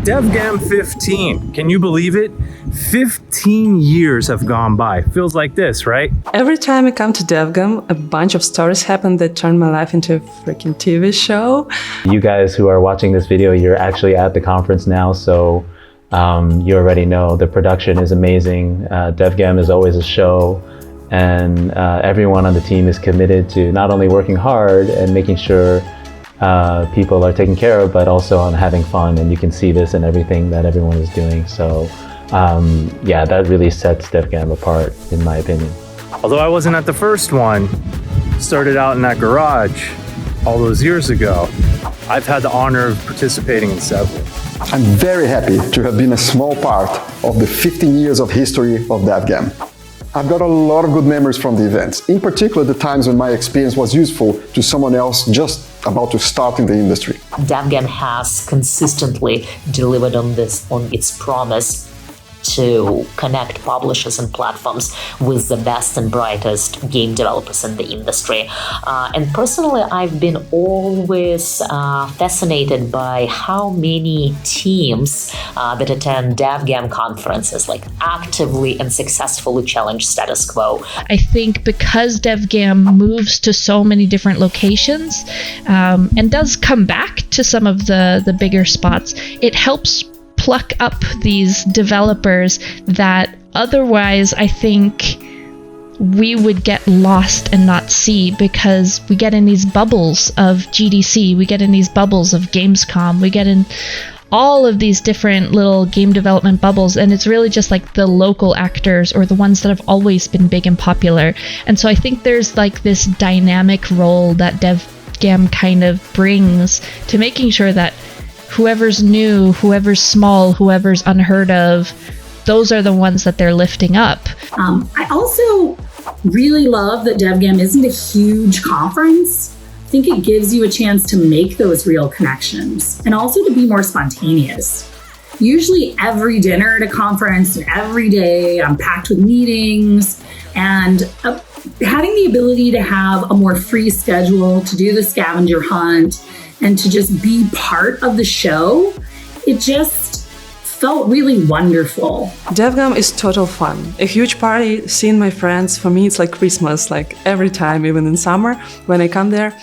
DevGAMM 15, can you believe it? 15 years have gone by. Feels like this, right? Every time I come to DevGAMM, a bunch of stories happen that turn my life into a freaking TV show. You guys who are watching this video, you're actually at the conference now, so you already know the production is amazing. DevGAMM is always a show, and everyone on the team is committed to not only working hard and making sure people are taken care of, but also on having fun, and you can see this in everything that everyone is doing. So yeah, that really sets DevGAMM apart, in my opinion. Although I wasn't at the first one, started out in that garage all those years ago, I've had the honor of participating in several. I'm very happy to have been a small part of the 15 years of history of DevGAMM. I've got a lot of good memories from the events, in particular the times when my experience was useful to someone else just about to start in the industry. DevGAMM has consistently delivered on its promise to connect publishers and platforms with the best and brightest game developers in the industry. And personally, I've been always fascinated by how many teams that attend DevGAMM conferences actively and successfully challenge status quo. I think because DevGAMM moves to so many different locations and does come back to some of the bigger spots, it helps pluck up these developers that otherwise I think we would get lost and not see, because we get in these bubbles of GDC, we get in these bubbles of Gamescom, we get in all of these different little game development bubbles, and it's really just like the local actors or the ones that have always been big and popular. And so I think there's like this dynamic role that DevGAMM kind of brings to making sure that whoever's new, whoever's small, whoever's unheard of, those are the ones that they're lifting up. I also really love that DevGAMM isn't a huge conference. I think it gives you a chance to make those real connections and also to be more spontaneous. Usually every dinner at a conference and every day I'm packed with meetings, and having the ability to have a more free schedule to do the scavenger hunt and to just be part of the show, it just felt really wonderful. DevGAMM is total fun. A huge party, seeing my friends, for me it's like Christmas, like every time, even in summer, when I come there,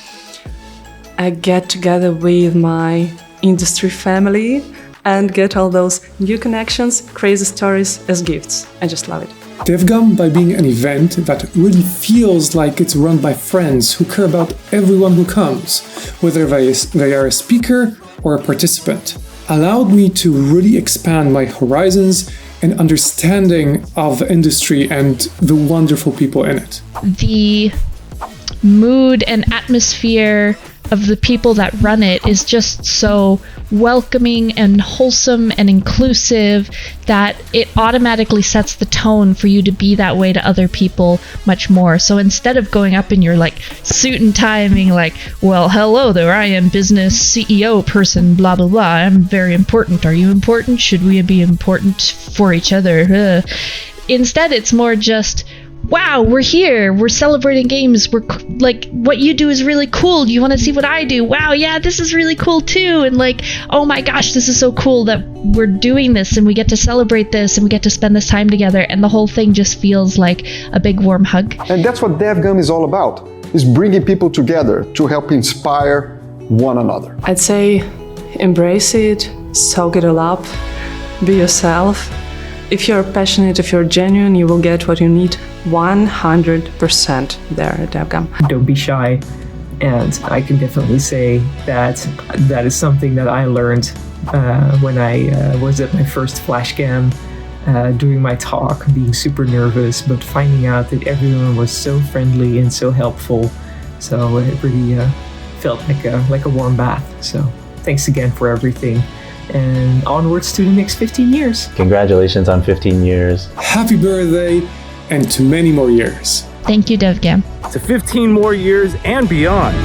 I get together with my industry family and get all those new connections, crazy stories as gifts. I just love it. DevGAMM, by being an event that really feels like it's run by friends who care about everyone who comes, whether they are a speaker or a participant, allowed me to really expand my horizons and understanding of the industry and the wonderful people in it. The mood and atmosphere of the people that run it is just so welcoming and wholesome and inclusive that it automatically sets the tone for you to be that way to other people much more. So instead of going up in your like suit and tie and being like, well, hello there, I am business CEO person, blah, blah, blah, I'm very important. Are you important? Should we be important for each other? Instead, it's more just, wow, we're here, we're celebrating games, we're like, what you do is really cool, do you want to see what I do? Wow, yeah, this is really cool too. And like, oh my gosh, this is so cool that we're doing this and we get to celebrate this and we get to spend this time together, and the whole thing just feels like a big warm hug. And that's what DevGAMM is all about, is bringing people together to help inspire one another. I'd say embrace it, soak it all up, be yourself. If you're passionate, if you're genuine, you will get what you need 100% there at DevGAMM. Don't be shy, and I can definitely say that that is something that I learned when I was at my first FlashGAMM, doing my talk, being super nervous, but finding out that everyone was so friendly and so helpful. So it really felt like a warm bath. So thanks again for everything. And onwards to the next 15 years. Congratulations on 15 years. Happy birthday, and to many more years. Thank you, DevGAMM. To 15 more years and beyond.